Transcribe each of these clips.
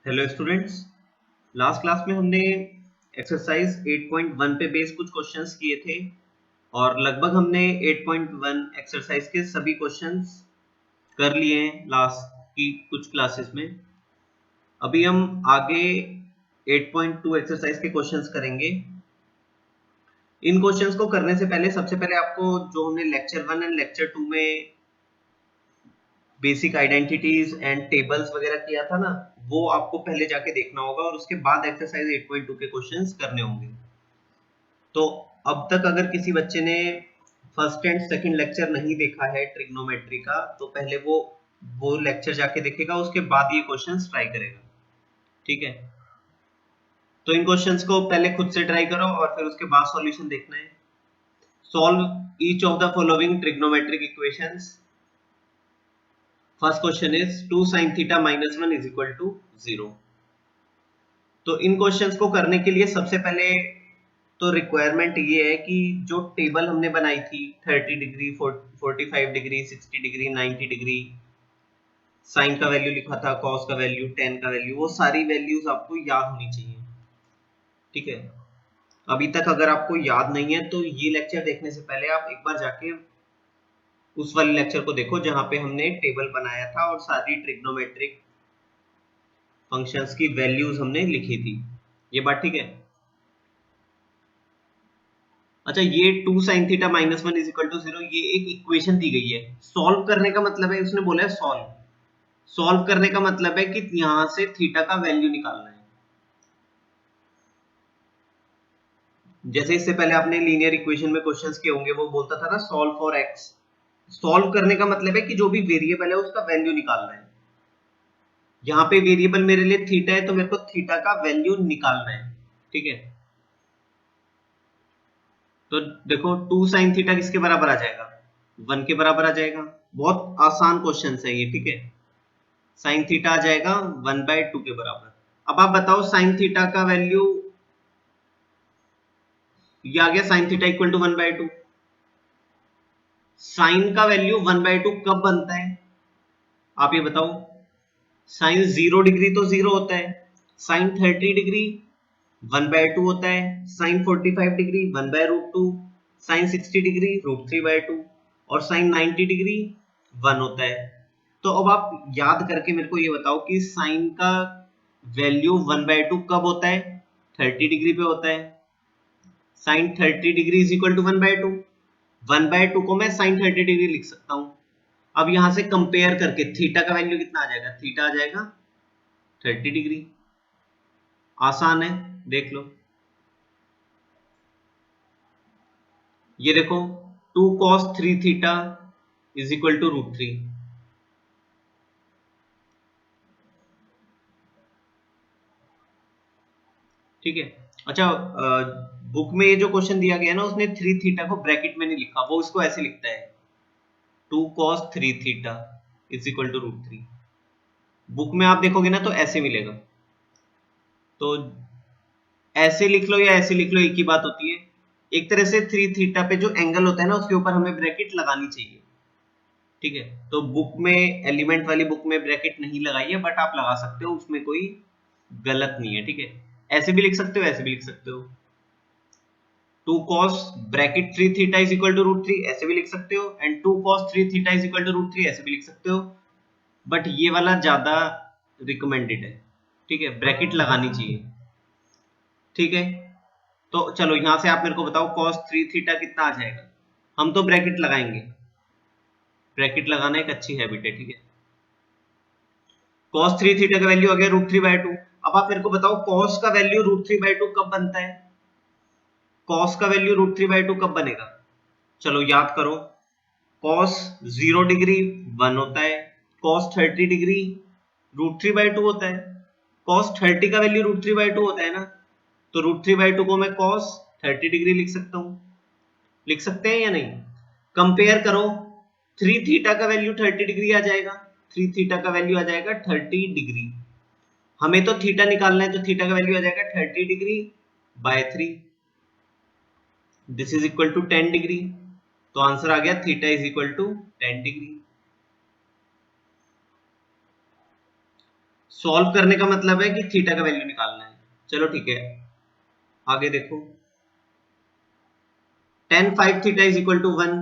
Hello students. Last class में हमने exercise 8.1 पे बेस कुछ क्वेश्चंस किए थे और लगभग हमने 8.1 एक्सरसाइज के सभी क्वेश्चंस कर लिए हैं लास्ट की कुछ क्लासेस में। अभी हम आगे 8.2 एक्सरसाइज के क्वेश्चंस करेंगे। इन क्वेश्चंस को करने से पहले सबसे पहले आपको जो हमने लेक्चर 1 एंड लेक्चर 2 में बेसिक आइडेंटिटीज एंड टेबल्स वगैरह किया था ना, वो आपको पहले जाके देखना होगा और उसके बाद एक्सरसाइज 8.2 के क्वेश्चंस करने होंगे। तो अब तक अगर किसी बच्चे ने फर्स्ट एंड सेकंड लेक्चर नहीं देखा है ट्रिग्नोमेट्री का, तो पहले वो लेक्चर जाके देखेगा, उसके बाद ये क्वेश्चंस ट्राई करेगा। ठीक है, तो इन क्वेश्चंस को पहले खुद से ट्राई करो और फिर उसके बाद सॉल्यूशन देखना है। Solve each of the following trigonometric equations. First question is 2 sin theta minus 1 is equal to 0। तो इन क्वेश्चंस को करने के लिए सबसे पहले तो रिक्वायरमेंट ये है कि जो टेबल हमने बनाई थी 30 degree 45 degree 60 degree 90 degree, sine का वैल्यू लिखा था, कॉस का वैल्यू, टेन का वैल्यू, वो सारी वैल्यूज आपको याद होनी चाहिए। ठीक है, अभी तक अगर आपको याद नहीं है तो ये लेक्चर देखने से पहले आप एक बार जाके उस वाले लेक्चर को देखो जहां पे हमने टेबल बनाया था और सारी ट्रिग्नोमेट्रिक फंक्शंस की वैल्यूज हमने लिखी थी। ये बात ठीक है? अच्छा, ये 2 sin theta minus 1 is equal to 0, ये एक इक्वेशन दी गई है। सॉल्व करने का मतलब है, उसने बोला है सॉल्व। सॉल्व करने का मतलब है कि यहां से थीटा का वैल्यू निकालना है। जैसे इससे पहले आपने लीनियर इक्वेशन में क्वेश्चंस किए होंगे, वो बोलता था ना सॉल्व फॉर एक्स। सॉल्व करने का मतलब है कि जो भी वेरिएबल है उसका वैल्यू निकालना है। यहाँ पे वेरिएबल मेरे लिए थीटा है तो मेरे को थीटा का वैल्यू निकालना है। ठीक है, तो देखो 2 sin थीटा किसके बराबर आ जाएगा? 1 के बराबर आ जाएगा। बहुत आसान क्वेश्चन है ये। ठीक है, साइन थीटा आ जाएगा 1/2 के बराबर। अब आप बताओ साइन थीटा का वैल्यू, ये आ गया sine theta equal to 1/2। Sine का वैल्यू 1/2 कब बनता है आप ये बताओ? साइन 0 डिग्री तो 0 होता है, साइन 30 डिग्री 1/2 होता है, साइन 45 डिग्री 1/√2, साइन 60 डिग्री √3/2 और साइन 90 डिग्री 1 होता है। तो अब आप याद करके मेरे को ये बताओ कि साइन का वैल्यू 1/2 कब होता है? 30 डिग्री पे होता है। Sine 30 degree is equal to 1/2। 1/2 को मैं साइन 30 डिग्री लिख सकता हूं। अब यहां से कंपेयर करके थीटा का वैल्यू कितना आ जाएगा? थीटा आ जाएगा 30 डिग्री। आसान है, देख लो। ये देखो 2 cos 3 theta is equal to √3। ठीक है, अच्छा, बुक में ये जो क्वेश्चन दिया गया है ना, उसने 3 थीटा को ब्रैकेट में नहीं लिखा, वो इसको ऐसे लिखता है 2 cos 3 theta is equal to √3। Book में आप देखोगे ना तो ऐसे मिलेगा। तो ऐसे लिख लो या ऐसे लिख लो, एक ही बात होती है। एक तरह से 3 थीटा पे जो एंगल होता है ना, उसके ऊपर हमें ब्रैकेट लगानी चाहिए। ठीक है, तो बुक में एलिमेंट वाली बुक में ब्रैकेट नहीं लगाई है, बट आप लगा सकते हो, उसमें कोई गलत नहीं है। ठीक है, ऐसे भी लिख सकते हो, ऐसे भी लिख सकते हो। 2 cos bracket 3 theta is equal to √3 ऐसे भी लिख सकते हो, and 2 cos 3 theta is equal to √3 ऐसे भी लिख सकते हो। बट ये वाला ज्यादा रिकमेंडेड है। ठीक है, ब्रैकेट लगानी चाहिए। ठीक है, तो चलो यहां से आप मेरे को बताओ cos 3 थीटा कितना आ जाएगा? हम तो ब्रैकेट लगाएंगे, ब्रैकेट लगाना एक अच्छी हैबिट है। ठीक है, cos 3 थीटा का वैल्यू आ गया √3/2। अब आप मेरे को बताओ cos का वैल्यू √3/2 कब बनता है? cos का वैल्यू √3/2 कब बनेगा? चलो याद करो। cos 0 डिग्री 1 होता है, cos 30 डिग्री √3/2 होता है। cos 30 का वैल्यू √3/2 होता है ना, तो √3/2 को मैं cos 30 डिग्री लिख सकता हूं। लिख सकते हैं या नहीं? कंपेयर करो, 3 थीटा का वैल्यू 30 डिग्री आ जाएगा। 3 थीटा का वैल्यू आ जाएगा 30 डिग्री। हमें तो थीटा निकालना है, तो थीटा का वैल्यू आ जाएगा 30 degree by 3। This is equal to 10 degree. तो आंसर आ गया theta is equal to 10 degree. Solve करने का मतलब है कि थीटा का वैल्यू निकालना है। चलो ठीक है, आगे देखो। tan 5 theta is equal to 1।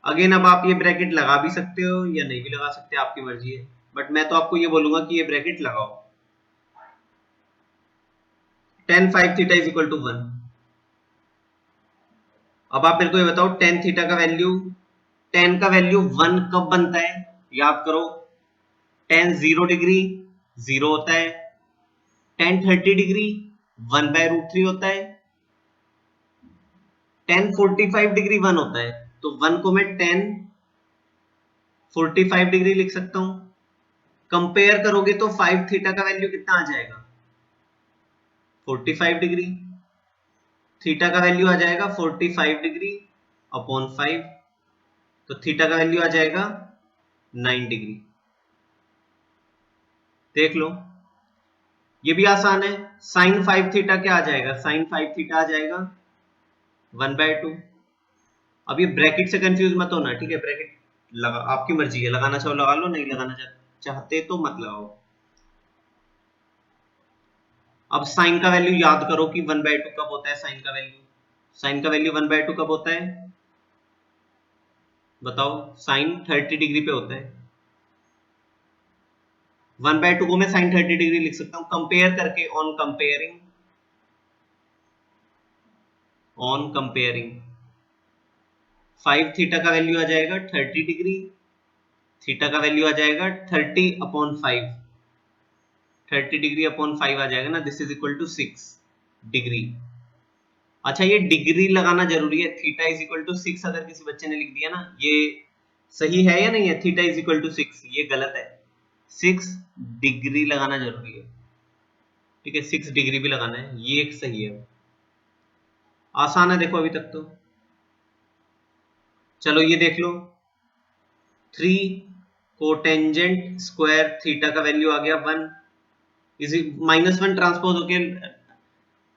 Again अब आप ये ब्रैकेट लगा भी सकते हो या नहीं भी लगा सकते, आपकी मर्जी है, बट मैं तो आपको ये बोलूंगा कि ये ब्रैकेट लगाओ। tan 5 theta is equal to 1। अब आप मेरे को ये बताओ tan थीटा का वैल्यू, tan का वैल्यू 1 कब बनता है? याद करो, tan 0 डिग्री 0 होता है, tan 30 डिग्री 1/√3 होता है, tan 45 डिग्री 1 होता है। तो 1 को मैं tan 45 डिग्री लिख सकता हूं। कंपेयर करोगे तो 5 थीटा का वैल्यू कितना आ जाएगा? 45 डिग्री। थीटा का वैल्यू आ जाएगा 45 डिग्री अपॉन 5, तो थीटा का वैल्यू आ जाएगा 9 डिग्री। देख लो, ये भी आसान है। साइन 5 थीटा क्या आ जाएगा? साइन 5 थीटा आ जाएगा 1/2। अब ये ब्रैकेट से कंफ्यूज मत होना, ठीक है? ब्रैकेट लगा, आपकी मर्जी है, लगाना चाहो लगा लो, नहीं लगाना चाहते तो मत लगाओ। अब साइन का वैल्यू याद करो कि 1/2 कब होता है? साइन का वैल्यू, साइन का वैल्यू 1/2 कब होता है? बताओ। साइन 30 डिग्री पे होता है। 1/2 को मैं साइन 30 डिग्री लिख सकता हूं कंपेयर करके, ऑन कंपेयरिंग 5 थीटा का वैल्यू आ जाएगा 30 डिग्री, थीटा का वैल्यू आ जाएगा 30/5, 30 डिग्री अपॉन 5 आ जाएगा ना, this is equal to 6 degree. अच्छा, ये डिग्री लगाना जरूरी है। थीटा इज इक्वल टू 6 अगर किसी बच्चे ने लिख दिया ना, ये सही है या नहीं है? थीटा इज इक्वल टू 6, ये गलत है। 6 डिग्री लगाना जरूरी है, ठीक है? 6 डिग्री भी लगाना है, ये एक सही है। आसान है, देखो अभी तक तो। चलो ये देख लो, 3 कोटेंजेंट स्क्वायर थीटा का वैल्यू आ गया 1, इज -1 ट्रांसपोज होके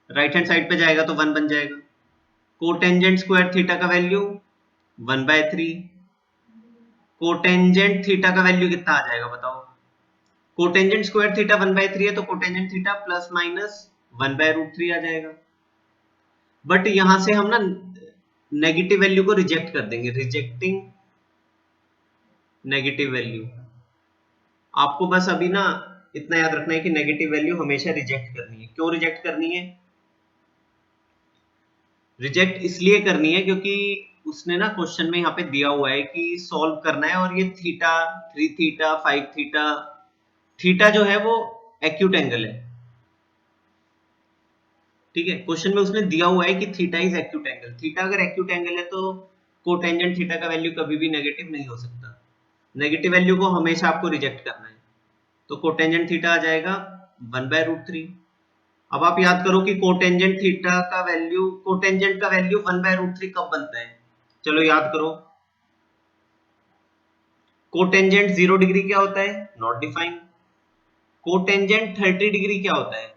राइट हैंड साइड पे जाएगा तो 1 बन जाएगा। कोटेंजेंट स्क्वायर थीटा का वैल्यू 1/3। कोटेंजेंट थीटा का वैल्यू कितना आ जाएगा बताओ? कोटेंजेंट स्क्वायर थीटा 1/3 है, तो कोटेंजेंट थीटा प्लस माइनस 1/√3 आ जाएगा। बट यहां से हम ना नेगेटिव वैल्यू को रिजेक्ट कर देंगे, रिजेक्टिंग नेगेटिव वैल्यू। आपको बस अभी ना इतना याद रखना है कि नेगेटिव वैल्यू हमेशा रिजेक्ट करनी है। क्यों रिजेक्ट करनी है? रिजेक्ट इसलिए करनी है क्योंकि उसने ना क्वेश्चन में यहाँ पे दिया हुआ है कि सॉल्व करना है, और ये थीटा, 3 थीटा, 5 थीटा, थीटा जो है वो एक्यूट एंगल है, ठीक है? क्वेश्चन में उसने दिया हुआ है कि theta is acute angle. Theta अगर एक्यूट एंगल है तो कोटेंजेंट थीटा का वैल्यू कभी भी नेगेटिव नहीं हो सकता। नेगेटिव वैल्यू को हमेशा आपको रिजेक्ट करना है, तो कोटेंजेंट थीटा आ जाएगा 1/√3। अब आप याद करो कि कोटेंजेंट थीटा का वैल्यू, कोटेंजेंट का वैल्यू 1/√3 कब बनता है? चलो याद करो। कोटेंजेंट 0 डिग्री क्या होता है? Not defined. कोटेंजेंट 30 डिग्री क्या होता है?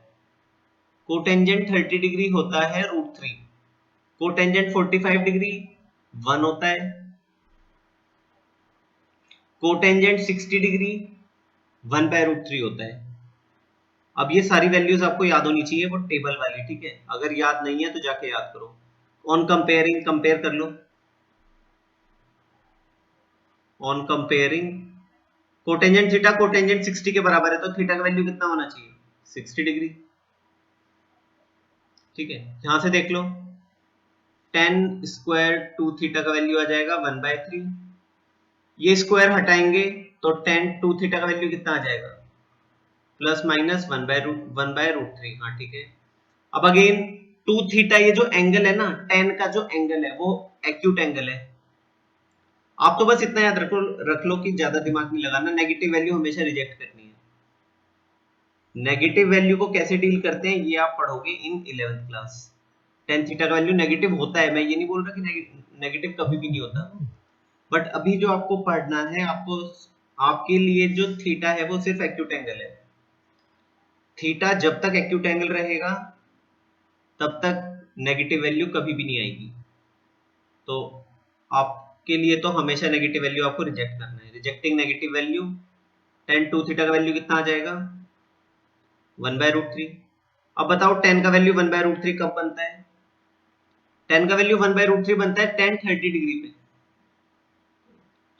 कोटेंजेंट 30 डिग्री होता है √3। कोटेंजेंट 45 डिग्री 1 होता है। कोटेंजेंट 60 डिग्री 1/√3 होता है। अब ये सारी वैल्यूज आपको याद होनी चाहिए, वो टेबल वाली, ठीक है? अगर याद नहीं है तो जाके याद करो। ऑन कंपेयरिंग कंपेयर कर लो। On comparing cotangent theta, cotangent 60 के बराबर है, तो थीटा का वैल्यू कितना होना चाहिए? 60 डिग्री, ठीक है? यहां से देख लो, tan स्क्वायर 2 थीटा का वैल्यू आ जाएगा 1/3। ये स्क्वायर हटाएंगे तो tan 2 थीटा का वैल्यू कितना आ जाएगा? Plus minus 1/√3। हाँ ठीक है। अब अगेन 2 थीटा, ये जो एंगल है ना, tan का जो एंगल है वो एक्यूट एंगल है। आप तो बस इतना याद रख लो कि ज्यादा दिमाग नहीं लगाना, नेगेटिव वैल्यू हमेशा रिजेक्ट करनी है। नेगेटिव वैल्यू को कैसे डील करते हैं ये आप पढ़ोगे इन 11th क्लास। tan थीटा का वैल्यू नेगेटिव होता है, मैं ये नहीं बोल रहा कि नेगेटिव कभी भी नहीं होता, बट अभी जो आपको पढ़ना है, आपको, आपके लिए जो थीटा है वो सिर्फ एक्यूट एंगल है। थीटा जब तक एक्यूट एंगल रहेगा तब तक नेगेटिव वैल्यू कभी भी नहीं आएगी। तो आपके लिए तो हमेशा नेगेटिव वैल्यू आपको रिजेक्ट करना है, rejecting negative value tan 2 theta का वैल्यू कितना आ जाएगा 1/√3। अब बताओ tan का वैल्यू 1/√3 कब बनता है? tan का वैल्यू 1/√3 बनता है tan 30 डिग्री पे।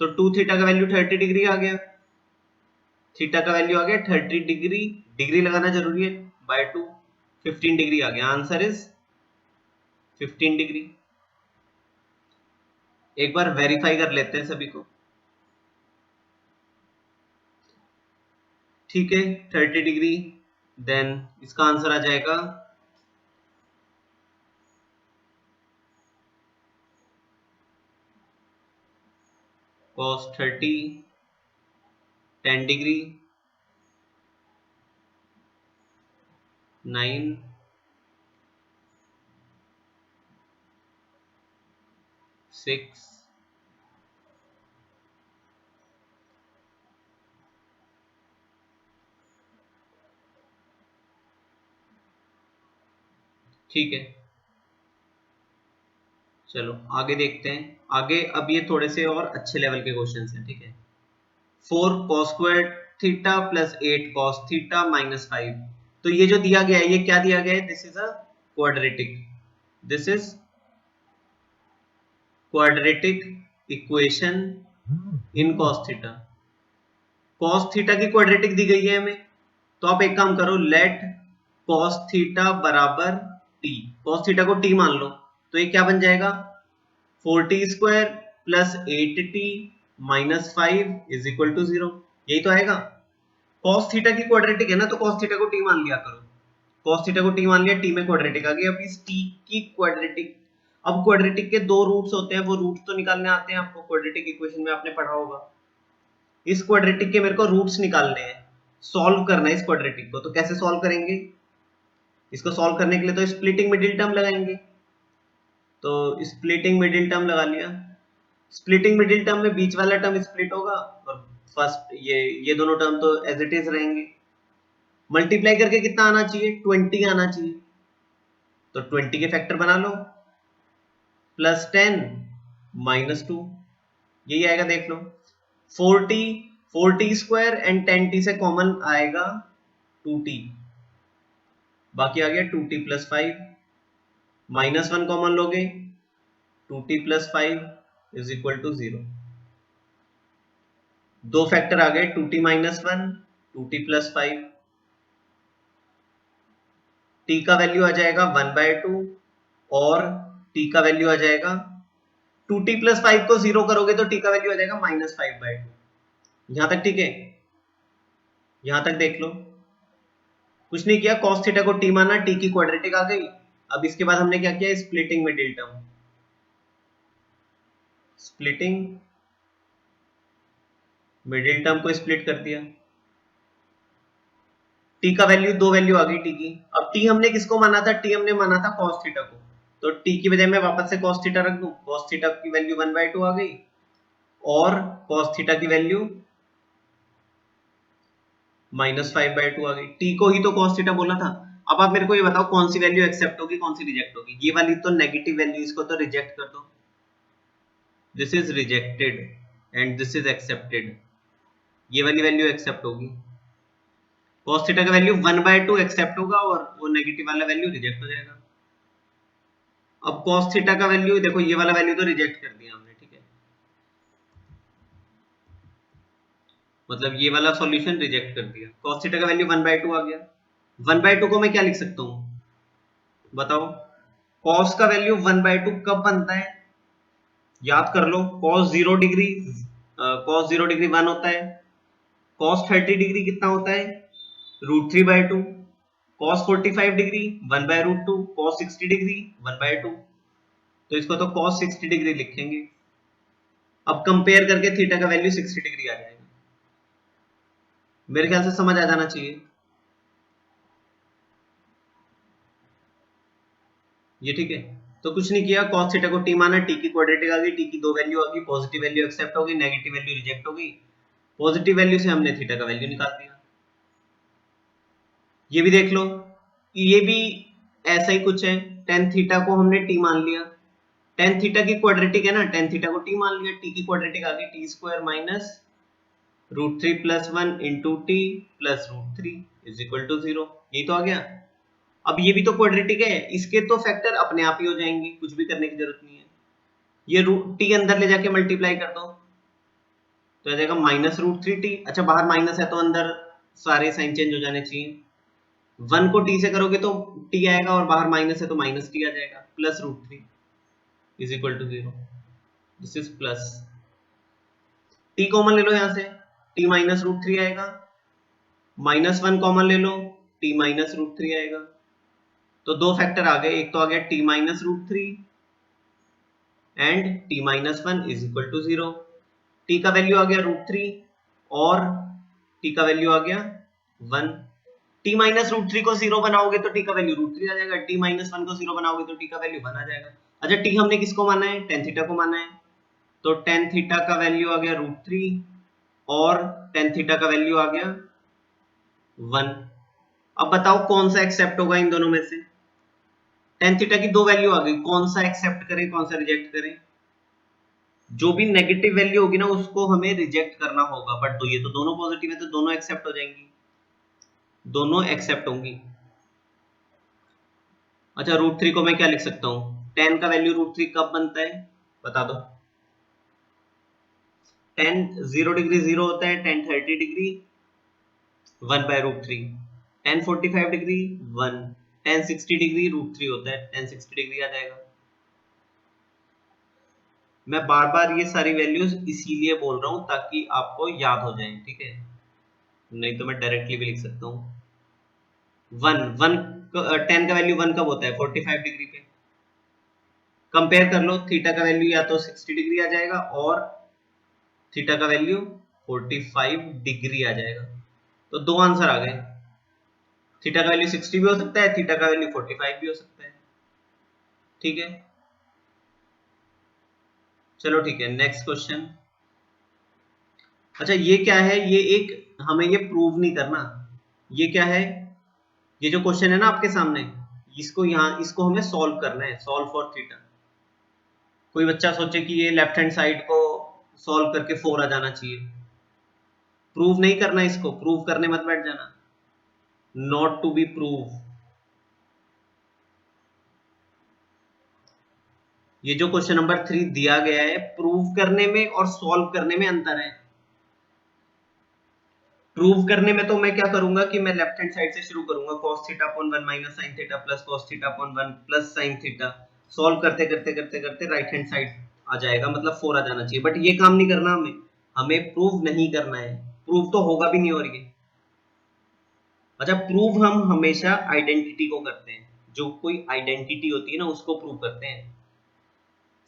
तो 2 थीटा का वैल्यू 30 डिग्री आ गया, थीटा का वैल्यू आ गया 30 डिग्री, डिग्री लगाना जरूरी है, बाय 2 15 डिग्री आ गया। Answer is 15 degree. एक बार वेरीफाई कर लेते हैं सभी को। ठीक है 30 डिग्री, देन इसका आंसर आ जाएगा cos 30 10 डिग्री 9 6 ठीक है चलो आगे देखते हैं। आगे अब ये थोड़े से और अच्छे लेवल के क्वेश्चंस हैं। ठीक है 4 cos squared theta plus 8 cos theta minus 5। तो ये जो दिया गया है ये क्या दिया गया है? This is a quadratic, this is quadratic equation in cos theta. cos theta की क्वाड्रेटिक दी गई है हमें, तो आप एक काम करो, लेट cos थीटा बराबर t, cos थीटा को t मान लो, तो ये क्या बन जाएगा 4t square plus 8t minus 5 is equal to 0। यही तो आएगा। cos थीटा की क्वाड्रेटिक है ना, तो cos थीटा को t मान लिया करो, cos थीटा को t मान लिया, t में क्वाड्रेटिक आ गई। अब इस t की क्वाड्रेटिक, अब क्वाड्रेटिक के दो रूट्स होते हैं, वो रूट्स तो निकालने आते हैं आपको, क्वाड्रेटिक इक्वेशन में आपने पढ़ा होगा। इस क्वाड्रेटिक के मेरे को रूट्स निकालने हैं, सॉल्व करना है इस क्वाड्रेटिक को। तो कैसे सॉल्व करेंगे? इसको सॉल्व करने के लिए तो स्प्लिटिंग मिडिल टर्म लगाएंगे। तो स्प्लिटिंग मिडिल टर्म लगा लिया। स्प्लिटिंग मिडिल टर्म में बीच वाला टर्म स्प्लिट होगा और फर्स्ट ये दोनों टर्म तो एज इट इज रहेंगे। मल्टीप्लाई करके कितना आना चाहिए 20 आना चाहिए, तो 20 के फैक्टर बना लो, प्लस 10 माइनस 2, यही आएगा देख लो। 40 40 स्क्वायर एंड 10t से कॉमन आएगा 2t, बाकी आ गया 2t प्लस 5, माइनस 1 कॉमन लोगे 2t plus 5 is equal to 0। दो फैक्टर आ गए 2t minus 1 2t plus 5, t का वैल्यू आ जाएगा 1/2 और t का वैल्यू आ जाएगा 2t प्लस 5 को 0 करोगे तो t का वैल्यू आ जाएगा माइनस 5/2। यहां तक ठीक है? यहां तक देख लो, कुछ नहीं किया, cos थीटा को t माना, t की क्वाड्रेटिक आ गई। अब इसके बाद हमने क्या किया, splitting middle term, splitting middle term को स्प्लिट कर दिया। t का वैल्यू, दो वैल्यू आ गई t की। अब t हमने किसको माना था? t हमने माना था cos थीटा को, तो t की बजाय मैं वापस से cos थीटा रख दूं, cos थीटा की वैल्यू 1/2 आ गई और cos थीटा की वैल्यू माइनस 5/2 आ गई। t को ही तो cos थीटा बोला था। अब आप मेरे को ये बताओ कौन सी वैल्यू एक्सेप्ट होगी, कौन सी रिजेक्ट होगी? ये वाली तो नेगेटिव वैल्यू, इसको तो रिजेक्ट कर दो, this is rejected and this is accepted. ये वाली वैल्यू एक्सेप्ट होगी, cos थीटा का वैल्यू 1/2 एक्सेप्ट होगा और वो नेगेटिव वाला वैल्यू रिजेक्ट हो जाएगा। अब cos थीटा का वैल्यू देखो, ये वाला वैल्यू तो रिजेक्ट कर दिया हमने, ठीक है, मतलब ये वाला सॉल्यूशन रिजेक्ट कर दिया। cos थीटा का वैल्यू 1/2 आ गया। 1/2 को मैं क्या लिख सकता हूँ बताओ? cos का वैल्यू 1/2 कब बनता है? याद कर लो, cos 0 डिग्री, cos 0 डिग्री 1 होता है, cos 30 डिग्री कितना होता है √3/2, cos 45 डिग्री 1/√2, cos 60 डिग्री 1/2, तो इसको तो cos 60 डिग्री लिखेंगे। अब कंपेयर करके थीटा का वैल्यू 60 डिग्री आ जाएगा। मेरे ख्याल से समझ आ जाना चाहिए ये, ठीक है। तो कुछ नहीं किया, cos थीटा को t माना, t की क्वाड्रेटिक आ गई, t की दो वैल्यू आ गई, पॉजिटिव वैल्यू एक्सेप्ट हो गई, नेगेटिव वैल्यू रिजेक्ट हो गई। पॉजिटिव वैल्यू से हमने थीटा का वैल्यू निकाल दिया। ये भी देख लो, ये भी ऐसा ही कुछ है, tan थीटा को हमने t मान लिया, tan थीटा की क्वाड्रेटिक है ना, tan थीटा को t मान लिया, t की क्वाड्रेटिक आ गई t square minus √3 plus 1 into T plus √3 is equal to 0। यही तो आ गया। अब ये भी तो क्वाड्रेटिक है, इसके तो फैक्टर अपने आप ही हो जाएंगे, कुछ भी करने की जरूरत नहीं है। ये टी अंदर ले जाके मल्टीप्लाई कर दो तो आ जाएगा -√3t। अच्छा बाहर माइनस है तो अंदर सारे साइन चेंज हो जाने चाहिए। 1 को t से करोगे तो t आएगा और बाहर माइनस है तो माइनस t आ जाएगा, plus √3 is equal to 0। This is plus. t common ले लो यहां से, t -√3 आएगा, -1 कॉमन ले लो, t -√3 आएगा। तो दो फैक्टर आ गए, एक तो आ गया t -√3 and t -1 is equal to 0। t का वैल्यू आ गया √3 और t का वैल्यू आ गया 1। t -√3 को 0 बनाओगे तो t का वैल्यू √3 आ जाएगा, t -1 को 0 बनाओगे तो t का वैल्यू 1 आ जाएगा। अच्छा t हमने किसको माना है, tan थीटा को माना है, तो tan थीटा का वैल्यू आ गया √3 और tan थीटा का वैल्यू आ गया 1। अब बताओ कौन सा एक्सेप्ट होगा इन दोनों में से। tan थीटा की दो वैल्यू आ गई, कौन सा एक्सेप्ट करें कौन सा रिजेक्ट करें। जो भी नेगेटिव वैल्यू होगी ना उसको हमें रिजेक्ट करना होगा, बट तो ये तो दोनों पॉजिटिव है तो दोनों एक्सेप्ट हो जाएंगी, दोनों एक्सेप्ट होंगी। अच्छा √3 को मैं क्या लिख सकता हूँ, tan का वैल्यू √3 कब बनता है बता दो। tan 0 डिग्री 0 होता है, tan 30 degree 1/√3, tan 45 degree 1, tan 60 degree √3 होता है, tan 60 डिग्री आ जाएगा। मैं बार बार ये सारी वैल्यूज इसीलिए बोल रहा हूं ताकि आपको याद हो जाए, ठीक है, नहीं तो मैं डायरेक्टली भी लिख सकता हूँ। 10 का वैल्यू 1 कब होता है, 45 डिग्री पे। कंपेयर कर लो, थीटा का वैल्यू या तो 60 डिग्री आ जाएगा और थीटा का वैल्यू 45 डिग्री आ जाएगा। तो दो आंसर आ गए, थीटा का वैल्यू 60 भी हो सकता है, थीटा का वैल्यू 45 भी हो सकता है, ठीक है। चलो ठीक है, नेक्स्ट क्वेश्चन। अच्छा ये क्या है, ये एक हमें ये प्रूव नहीं करना, ये क्या है, ये जो क्वेश्चन है ना आपके सामने, इसको यहाँ इसको हमें सॉल्व करना है, सॉल्व फॉर थीटा। कोई बच्चा सोचे कि ये लेफ्ट हैंड साइड को सॉल्व करके 4 आ जाना चाहिए, प्रूव नहीं करना, इसको प्रूव करने मत बैठ जाना, नॉट टू बी प्रूव। ये जो क्वेश्चन नंबर 3 दिया गया है, प्रूव करने में और सॉल्व करने में अंतर है। प्रूव करने में तो मैं क्या करूंगा कि मैं लेफ्ट हैंड साइड से शुरू करूंगा, cos theta upon 1 minus sin theta plus cos theta upon 1 plus sin theta, solve करते करते करते करते राइट हैंड साइड आ जाएगा, मतलब 4 आ जाना चाहिए। बट ये काम नहीं करना हमें, हमें प्रूव नहीं करना है, प्रूव तो होगा भी नहीं। और ये अच्छा, प्रूव हम हमेशा आइडेंटिटी को करते हैं, जो कोई आइडेंटिटी होती है ना उसको प्रूव करते हैं,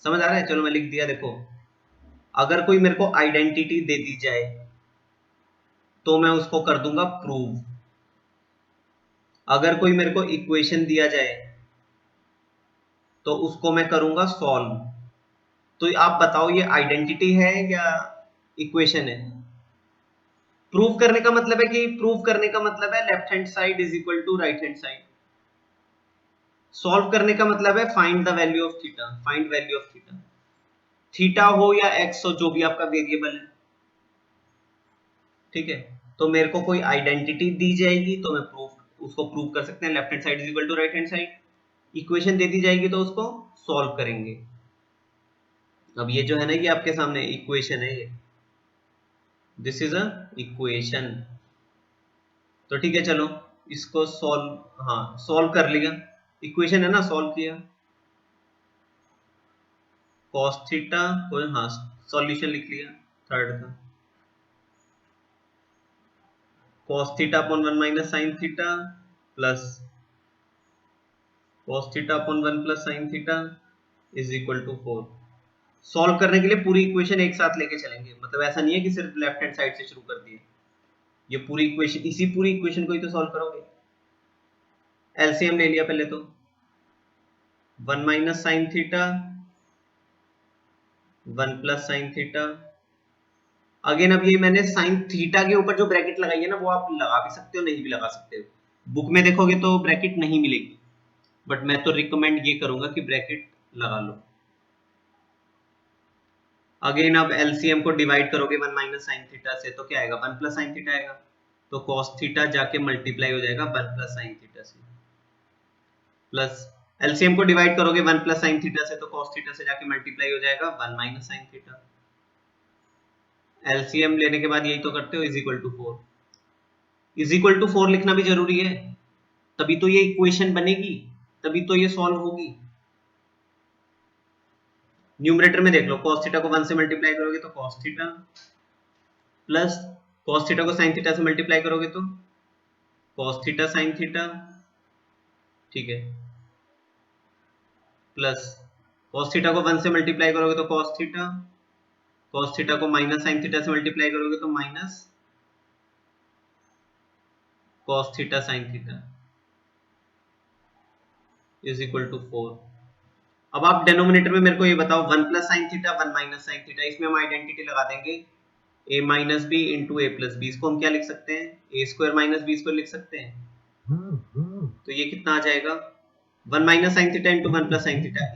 समझ आ रहा है। चलो मैं लिख दिया, देखो अगर कोई मेरे को आइडेंटिटी दे दी जाए तो मैं उसको कर दूंगा प्रूव। अगर कोई मेरे को इक्वेशन दिया जाए तो उसको मैं करूंगा सॉल्व। तो आप बताओ ये आइडेंटिटी है या इक्वेशन है। प्रूव करने का मतलब है कि प्रूव करने का मतलब है left hand side is equal to right hand side. Solve करने का मतलब है find the value of theta, find value of theta, theta हो या एक्स हो, जो भी आपका वेरिएबल है, ठीक है। तो मेरे को कोई आइडेंटिटी दी जाएगी तो मैं प्रूफ उसको प्रूव कर सकते हैं, left hand side is equal to right hand side. Equation दे दी जाएगी तो उसको सॉल्व करेंगे। अब ये जो है ना, ये आपके सामने इक्वेशन है, ये दिस इज अ इक्वेशन। तो ठीक है, चलो इसको सॉल्व, हाँ सॉल्व कर लिया, इक्वेशन है ना, सॉल्व किया। cos थीटा को, हाँ सॉल्यूशन लिख लिया थर्ड का, cos theta upon 1 minus sin theta plus cos theta upon 1 plus sin theta is equal to 4। Solve करने के लिए पूरी इक्वेशन एक साथ लेके चलेंगे, मतलब ऐसा नहीं है कि सिर्फ लेफ्ट हैंड साइड से शुरू कर दिए, ये पूरी इक्वेशन, इसी पूरी इक्वेशन को ही तो सॉल्व करोगे। एलसीएम ले लिया पहले तो, 1 minus sin theta 1 plus sin theta. Again अब ये मैंने sin थीटा के ऊपर जो ब्रैकेट लगाई है ना, वो आप लगा भी सकते हो, नहीं भी लगा सकते हो, बुक में देखोगे तो ब्रैकेट नहीं मिलेगी, बट मैं तो रिकमेंड ये करूंगा कि ब्रैकेट लगा लो। अगेन अब एलसीएम को डिवाइड करोगे 1 माइनस साइन थीटा से तो क्या आएगा 1 प्लस साइन थीटा आएगा, तो कॉस थीटा जाके मल्टीप्लाई हो जाएगा 1 प्लस साइन थीटा से, प्लस एलसीएम को डिवाइड करोगे 1 प्लस साइन थीटा से तो कॉस थीटा से जाके मल्टीप्लाई हो जाएगा 1 माइनस साइन थीटा। एलसीएम लेने के बाद यही तो करते हो, is equal to 4, is equal to 4 लिखना भी जरूरी है, तभी तो ये इक्वेशन बनेगी, तभी तो ये सॉल्व होगी। न्यूमरेटर में देख लो, cos थीटा को 1 से मल्टीप्लाई करोगे तो cos theta, plus cos theta को sin थीटा से मल्टीप्लाई करोगे तो cos थीटा sin थीटा, ठीक है, प्लस cos थीटा को 1 से मल्टीप्लाई करोगे तो cos थीटा को माइनस sin थीटा से मल्टीप्लाई करोगे तो minus cos theta sin theta is equal to 4। अब आप डेनोमिनेटर में मेरे को ये बताओ 1 plus sine theta 1 minus sine theta, इसमें हम आइडेंटिटी लगा देंगे a minus B into A plus B, इसको हम क्या लिख सकते हैं, A square minus B square लिख सकते हैं, तो ये कितना आ जाएगा 1 minus sine theta into 1 plus sine theta,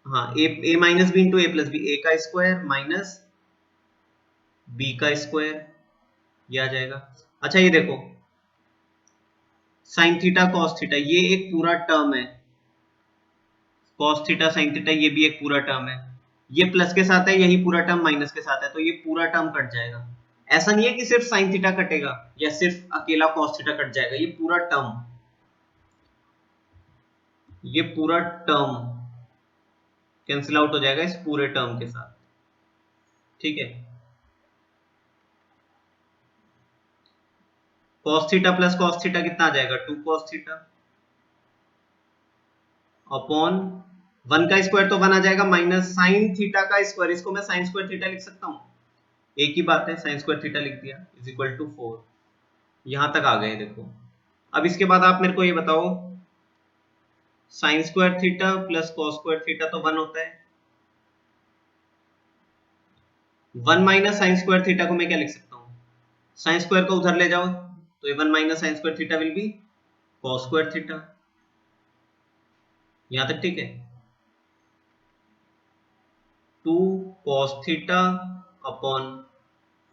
हाँ A minus B into A plus B, A का स्क्वायर माइनस बी का स्क्वायर, ये आ जाएगा। अच्छा ये देखो साइन थीटा कॉस थीटा ये एक पूरा टर्म है, cos थीटा sin थीटा ये भी एक पूरा टर्म है, ये प्लस के साथ है, यही पूरा टर्म माइनस के साथ है, तो ये पूरा टर्म कट जाएगा। ऐसा नहीं है कि सिर्फ sin थीटा कटेगा या सिर्फ अकेला cos थीटा कट जाएगा, ये पूरा टर्म, ये पूरा टर्म कैंसिल आउट हो जाएगा इस पूरे टर्म के साथ, ठीक है। cos theta plus cos theta कितना आ जाएगा 2 cos थीटा अपॉन 1 का स्क्वायर तो 1 आ जाएगा माइनस साइन थीटा का स्क्वायर, इसको मैं साइन स्क्वायर थीटा लिख सकता हूं, एक ही बात है, साइन स्क्वायर थीटा लिख दिया इज इक्वल टू 4। यहां तक आ गए देखो। अब इसके बाद आप मेरे को ये बताओ sign square theta plus cos square theta तो 1 होता है, 1 माइनस साइन स्क्वायर थीटा को मैं क्या लिख सकता हूँ, साइन स्क्वायर को उधर ले जाओ तो ये 1 minus sign square theta will be cos square theta, यहां तक ठीक है। 2 cos theta upon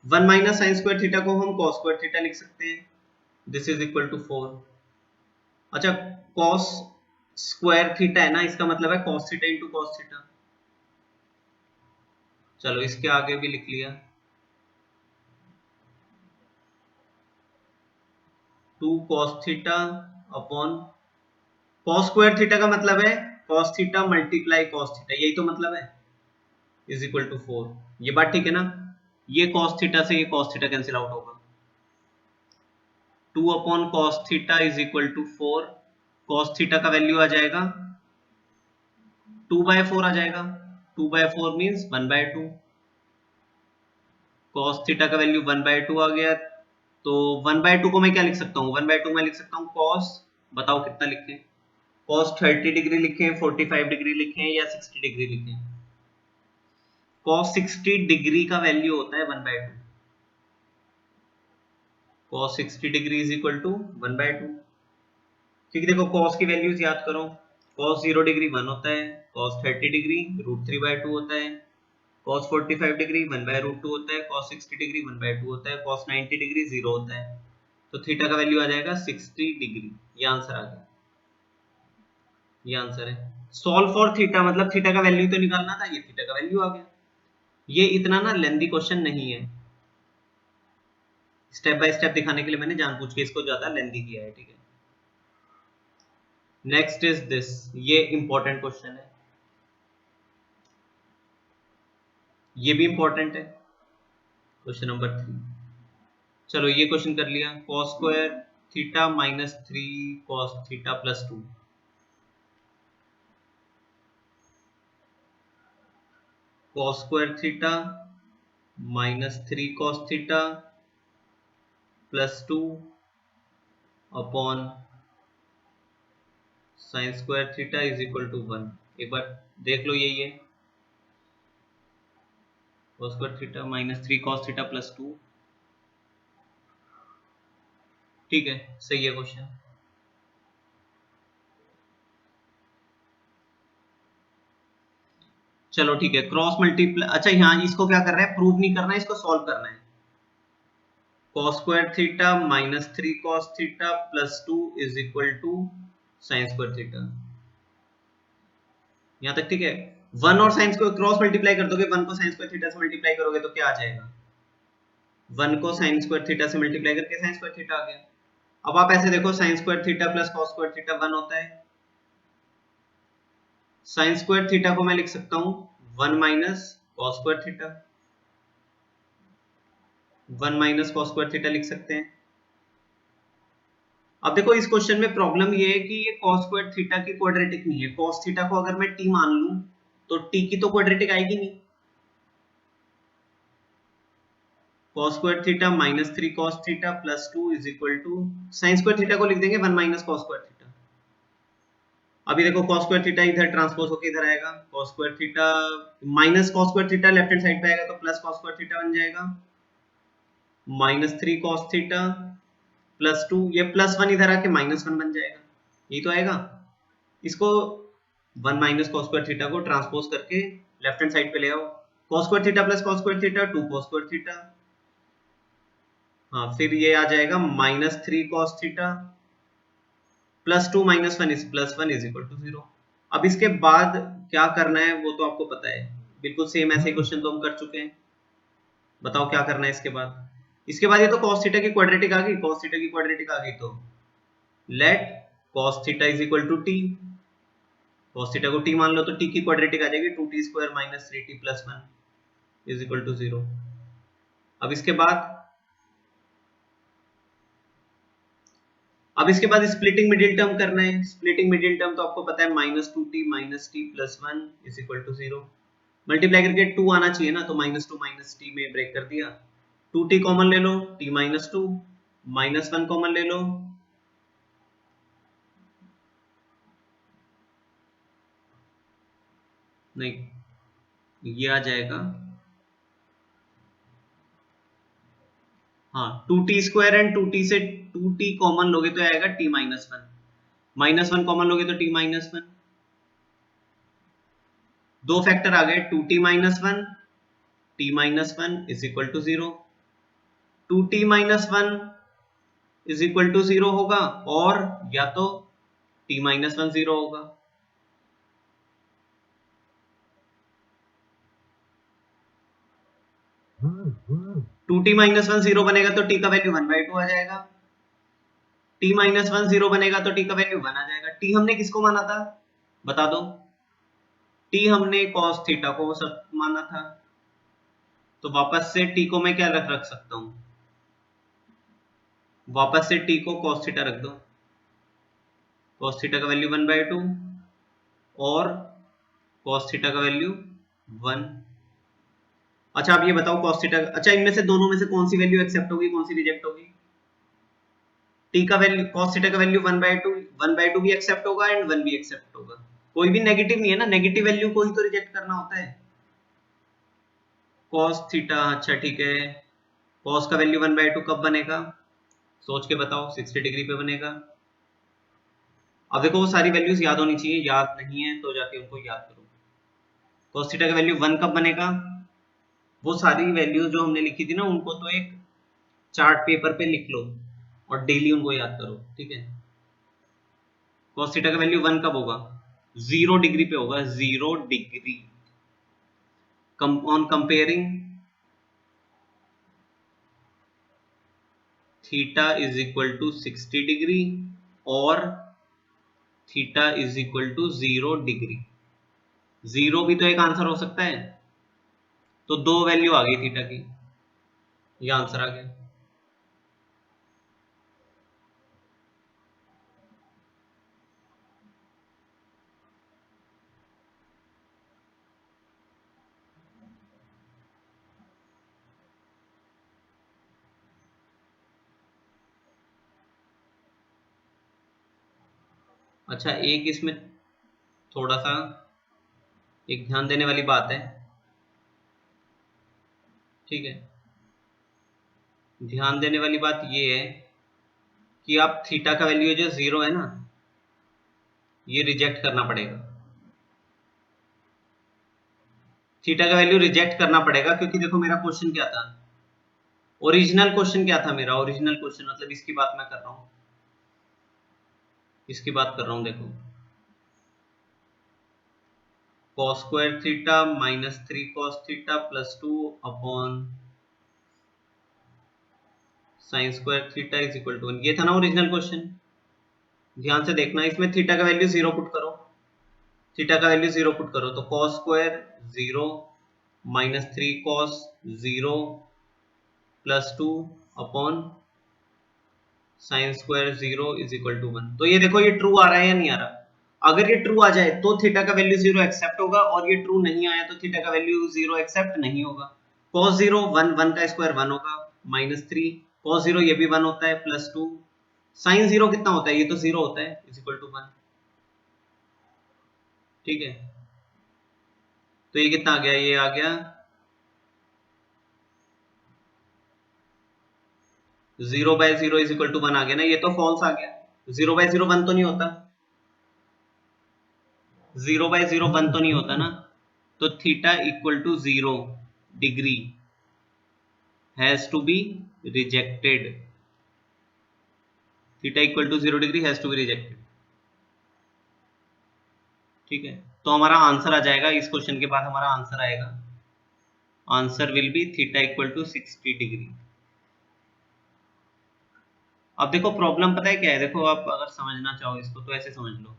1 minus sign square theta को हम cos स्क्वायर थीटा लिख सकते हैं, दिस इज इक्वल टू 4। अच्छा cos स्क्वायर थीटा है ना, इसका मतलब है cos theta into cos theta, चलो इसके आगे भी लिख लिया 2 cos theta upon cos square theta का मतलब है cos theta multiply cos theta, यही तो मतलब है, इज इक्वल टू 4। ये बात ठीक है ना, ये cos थीटा से ये cos थीटा कैंसिल आउट होगा, 2 upon cos theta is equal to 4, cos theta का वैल्यू आ जाएगा 2/4 आ जाएगा, 2/4 मींस 1/2, cos थीटा का वैल्यू 1/2 आ गया, तो 1/2 को मैं क्या लिख सकता हूँ, 1/2 मैं लिख सकता हूँ cos, बताओ कितना लिखें, cos 30 डिग्री लिखें, 45 डिग्री लिखें या 60 डिग्री लिखें, cos 60 डिग्री का वैल्यू होता है 1/2, cos 60 degree is equal to 1/2, क्योंकि देखो cos की वैल्यूज याद करो, cos 0 डिग्री 1 होता है, cos 30 डिग्री √3/2 होता है, cos 45 डिग्री 1/√2 होता है, cos 60 डिग्री 1/2 होता है, cos 90 डिग्री 0 होता है, तो थीटा का वैल्यू आ जाएगा 60 डिग्री, ये आंसर आ गया, ये आंसर है। सॉल्व फॉर थीटा मतलब थीटा का वैल्यू तो निकालना था, ये थीटा का वैल्यू आ गया। ये इतना ना लेंदी क्वेश्चन नहीं है, स्टेप बाय स्टेप दिखाने के लिए मैंने जानबूझ के इसको ज्यादा लेंदी किया है, ठीक है। नेक्स्ट इज दिस, ये इंपॉर्टेंट क्वेश्चन है, ये भी इंपॉर्टेंट है, क्वेश्चन नंबर 3। चलो ये क्वेश्चन कर लिया, cos square theta minus 3 cos theta plus 2, cos square theta minus 3 cos theta plus 2 upon sine square theta is equal to 1। एक बार देख लो, यही है cos square theta minus 3 cos theta plus 2, ठीक है, सही है क्वेश्चन। चलो ठीक है, क्रॉस मल्टीप्लाई, अच्छा यहाँ इसको क्या कर रहा है, प्रूव नहीं करना है, इसको सॉल्व करना है। cos square theta minus 3 cos theta plus 2 is equal to sine square theta. यहाँ तक ठीक है। वन और साइन को क्रॉस मल्टीप्लाई कर दोगे, वन को साइन स्क्वायर थीटा से मल्टीप्लाई करोगे तो क्या आ जाएगा, वन को साइन स्क्वायर थीटा से मल्टीप्लाई करके साइन स्क्वायर थीटा आ गया। अब आप ऐसे देखो, sign square theta plus cos square theta 1 होता है। साइन स्क्वायर थीटा को मैं लिख सकता हूं 1 minus cos square theta, 1 minus cos square theta लिख सकते हैं। अब देखो इस क्वेश्चन में प्रॉब्लम ये है कि ये cos स्क्वायर थीटा की क्वाड्रेटिक नहीं है। cos थीटा को अगर मैं t मान लूं तो t की तो क्वाड्रेटिक आएगी नहीं। cos square theta minus 3 cos theta plus 2 is equal to sine square theta को लिख देंगे 1 माइनस cos स्क्वायर थीटा। अभी देखो cos स्क्वायर थीटा इधर ट्रांसपोज होकर इधर आएगा, cos square theta minus cos square theta left hand side पे आएगा तो प्लस cos स्क्वायर थीटा बन जाएगा, माइनस 3 cos थीटा प्लस 2, ये प्लस 1 इधर आके माइनस 1 बन जाएगा, यही तो आएगा। इसको 1 माइनस cos स्क्वायर थीटा को ट्रांसपोज करके लेफ्ट हैंड साइड पे ले आओ, cos square theta plus cos square theta 2 cos square theta, हाँ फिर ये आ जाएगा minus 3 cos theta plus 2 minus 1 is plus 1 is equal to 0। अब इसके बाद क्या करना है वो तो आपको पता है, बिल्कुल सेम ऐसे क्वेश्चन तो हम कर चुके हैं। बताओ क्या करना है इसके बाद। इसके बाद ये तो cos थीटा की क्वाड्रेटिक आ गई, cos थीटा की क्वाड्रेटिक आ गई तो let cos theta is equal to t, cos theta को t मान लो तो t की क्वाड्रेटिक आ जाएगी 2t square minus 3t plus 1 is equal to 0। अब इसके बाद स्प्लिटिंग मिडिल टर्म करना है। स्प्लिटिंग मिडिल टर्म तो आपको पता है minus 2t minus t plus 1 is equal to 0। Multiply करके 2 आना चाहिए ना, तो माइनस 2 माइनस t में ब्रेक कर दिया, 2t कॉमन ले लो, t माइनस 2 माइनस 1 कॉमन ले लो, नहीं ये आ जाएगा, हाँ 2t स्क्वायर एंड 2t से 2t कॉमन लोगे तो आएगा t माइनस 1, माइनस 1 कॉमन लोगे तो t माइनस 1, दो फैक्टर आ गए 2t minus 1 t minus 1 is equal to 0, 2t minus 1 is equal to 0 होगा और या तो t माइनस 1 0 होगा। टू टी माइनस 1 0 बनेगा तो t का वैल्यू 1/2 आ जाएगा, t माइनस 1 0 बनेगा तो t का वैल्यू 1 आ जाएगा। t हमने किसको माना था बता दो, t हमने cos थीटा को सब माना था, तो वापस से t को मैं क्या रख सकता हूं, वापस से t को cos थीटा रख दो, cos थीटा का वैल्यू 1/2 और cos थीटा का वैल्यू 1। अच्छा आप ये बताओ cos थीटा, अच्छा इनमें से दोनों में से कौन सी वैल्यू एक्सेप्ट होगी कौन सी रिजेक्ट होगी, t का वैल्यू cos थीटा का वैल्यू 1/2 भी एक्सेप्ट होगा एंड 1 भी एक्सेप्ट होगा, कोई भी नेगेटिव नहीं है ना, नेगेटिव वैल्यू को ही तो रिजेक्ट करना होता है। cos थीटा, अच्छा ठीक है, cos का वैल्यू 1/2 कब बनेगा, सोच के बताओ, 60 डिग्री पे बनेगा। अब देखो वो सारी वैल्यूज याद होनी चाहिए, याद नहीं है तो जाके उनको याद करो। cos थीटा का वैल्यू 1 कब बनेगा, वो सारी वैल्यूज जो हमने लिखी थी ना उनको तो एक चार्ट पेपर पे लिख लो और डेली उनको याद करो, ठीक है। cos थीटा का वैल्यू 1 कब होगा, 0 डिग्री पे होगा, 0 degree on comparing theta is equal to 60 degree और theta is equal to 0 degree. 0 भी तो एक आंसर हो सकता है, तो दो वैल्यू आ गई थीटा की, ये आंसर आ गया। अच्छा एक इसमें थोड़ा सा एक ध्यान देने वाली बात है, ठीक है, ध्यान देने वाली बात ये है कि आप थीटा का वैल्यू जो 0 है ना, ये रिजेक्ट करना पड़ेगा। थीटा का वैल्यू रिजेक्ट करना पड़ेगा, क्योंकि देखो मेरा क्वेश्चन क्या था, ओरिजिनल क्वेश्चन क्या था मेरा, ओरिजिनल क्वेश्चन मतलब इसकी बात मैं कर रहा हूँ, इसकी बात कर रहा हूँ, देखो cos square theta minus 3 cos theta plus 2 upon sine square theta is equal to 1, ये था ना ओरिजिनल क्वेश्चन। ध्यान से देखना, इसमें थीटा का वैल्यू 0 पुट करो, थीटा का वैल्यू 0 पुट करो, तो cos square 0 minus 3 cos 0 plus 2 upon sine स्क्वायर 0 इज इक्वल टू 1। तो ये देखो ये ट्रू आ रहा है या नहीं आ रहा, अगर ये ट्रू आ जाए तो थीटा का वैल्यू 0 एक्सेप्ट होगा, और ये ट्रू नहीं आया तो थीटा का वैल्यू 0 एक्सेप्ट नहीं होगा। cos 0 1, 1 का स्क्वायर 1 होगा, माइनस 3 cos 0 ये भी 1 होता है, प्लस 2 साइन 0 कितना होता है, ये तो 0 होता है, इज इक्वल टू 1। ठीक है, तो ये कितना आ गया, ये आ गया 0 बाय 0 इज इक्वल टू 1 आ गया ना, ये तो फॉल्स आ गया, 0 बाय 0 1 तो नहीं होता, 0 बाय 0 1 तो नहीं होता ना, तो theta equal to 0 degree has to be rejected, theta equal to 0 degree has to be rejected. ठीक है, तो हमारा आंसर आ जाएगा, इस क्वेश्चन के बाद हमारा आंसर आएगा, answer will be theta equal to 60 degree. अब देखो प्रॉब्लम पता है क्या है, देखो आप अगर समझना चाहो इसको तो ऐसे समझ लो,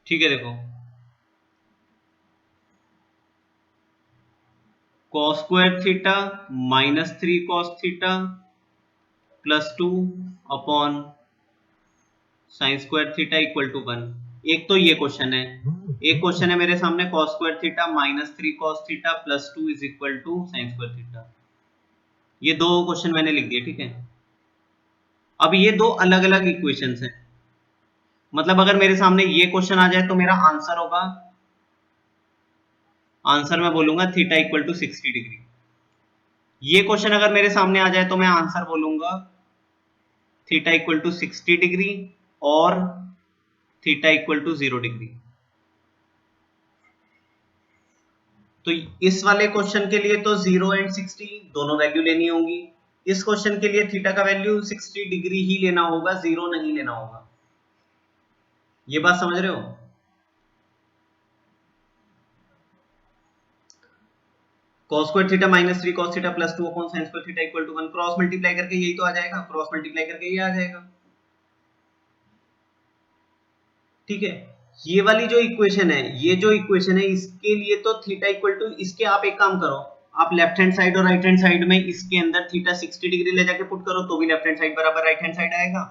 ठीक है देखो cos square theta minus 3 cos theta plus 2 upon sine square theta equal to 1। एक तो ये क्वेश्चन है, एक क्वेश्चन है मेरे सामने cos square theta minus 3 cos theta plus 2 is equal to sine square theta, ये दो क्वेश्चन मैंने लिख दिए। ठीक है, अब ये दो अलग अलग इक्वेशंस हैं, मतलब अगर मेरे सामने ये क्वेश्चन आ जाए तो मेरा आंसर होगा, आंसर मैं बोलूंगा थीटा इक्वल टू 60 डिग्री। ये क्वेश्चन अगर मेरे सामने आ जाए तो मैं आंसर बोलूंगा थीटा इक्वल टू 60 डिग्री और थीटा इक्वल टू 0 डिग्री। तो इस वाले क्वेश्चन के लिए तो 0 एंड 60 दोनों वैल्यू लेनी होगी, इस क्वेश्चन के लिए थीटा का वैल्यू 60 डिग्री ही लेना होगा, 0 नहीं लेना होगा। ये बात समझ रहे हो? cos square theta minus 3 cos theta plus 2 upon sin square theta equal to 1, cross multiply करके यही तो आ जाएगा, क्रॉस मल्टीप्लाई करके ये आ जाएगा। ठीक है, ये वाली जो इक्वेशन है, ये जो इक्वेशन है इसके लिए तो थीटा इक्वल टू, इसके आप एक काम करो, आप लेफ्ट हैंड साइड और राइट हैंड साइड में इसके अंदर थीटा 60 डिग्री ले जाके पुट करो तो भी लेफ्ट हैंड साइड बराबर राइट हैंड साइड आएगा,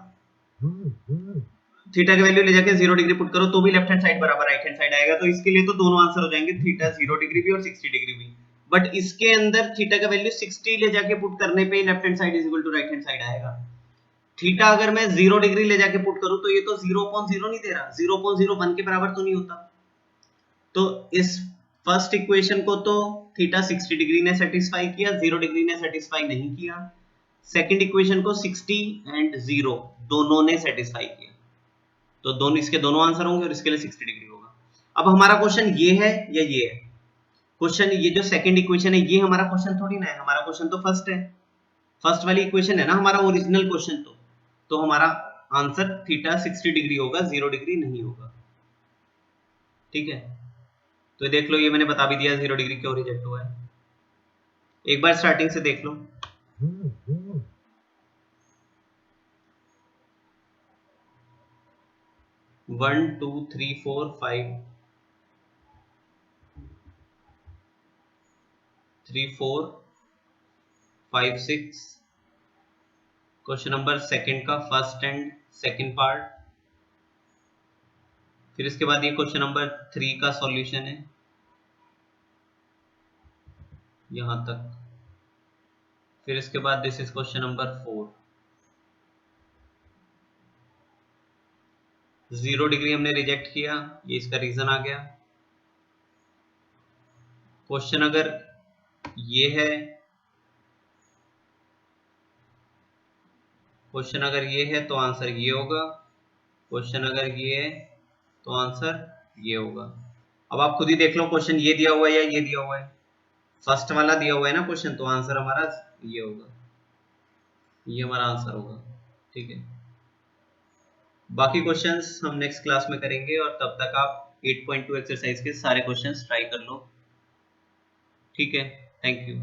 थीटा की वैल्यू ले जाके 0 डिग्री पुट करो तो भी लेफ्ट हैंड साइड बराबर राइट हैंड साइड आएगा, तो इसके लिए तो दोनों आंसर हो जाएंगे, थीटा 0 डिग्री भी और 60 डिग्री भी। बट इसके अंदर थीटा का वैल्यू 60 ले जाके पुट करने पे left hand side is equal to right hand side आएगा। थीटा अगर मैं 0 डिग्री ले जाके पुट करूं तो ये तो 0.0 नहीं दे रहा, 0.01 के बराबर तो नहीं होता। तो इस फर्स्ट इक्वेशन को तो थीटा 60 डिग्री ने सेटिस्फाई किया, 0 डिग्री ने सेटिस्फाई नहीं किया। सेकंड इक्वेशन को 60 एंड 0 दोनों ने सेटिस्फाई किया, तो दोनों, इसके दोनों आंसर होंगे और इसके लिए 60 डिग्री होगा। अब हमारा क्वेश्चन ये है या ये है, क्वेश्चन ये जो सेकंड इक्वेशन है ये हमारा क्वेश्चन थोड़ी ना है, हमारा क्वेश्चन तो फर्स्ट है, फर्स्ट वाली इक्वेशन है ना हमारा ओरिजिनल क्वेश्चन, तो हमारा आंसर थीटा 60 डिग्री होगा, 0 डिग्री नहीं होगा। ठीक है, तो देख लो ये मैंने बता भी दिया 0 डिग्री क्यों रिजेक्ट हुआ है, एक बार स्टार्टिंग से देख लो। 1 2 3 4 5 3 4 5 6, क्वेश्चन नंबर सेकंड का फर्स्ट एंड सेकंड पार्ट, फिर इसके बाद ये क्वेश्चन नंबर 3 का सॉल्यूशन है यहां तक। फिर इसके बाद this is question number 4। 0 degree हमने रिजेक्ट किया, ये इसका रीजन आ गया। क्वेश्चन अगर ये है, क्वेश्चन अगर ये है तो आंसर ये होगा, क्वेश्चन अगर ये है तो आंसर ये होगा। अब आप खुद ही देख लो क्वेश्चन ये दिया हुआ है या ये दिया हुआ है। फर्स्ट वाला दिया हुआ है ना क्वेश्चन, तो आंसर हमारा ये होगा, ये हमारा आंसर होगा। ठीक है, बाकी क्वेश्चंस हम नेक्स्ट क्लास में करेंगे और तब तक आप 8.2 एक्सरसाइज के सारे क्वेश्चंस ट्राई कर लो। ठीक है, थैंक यू।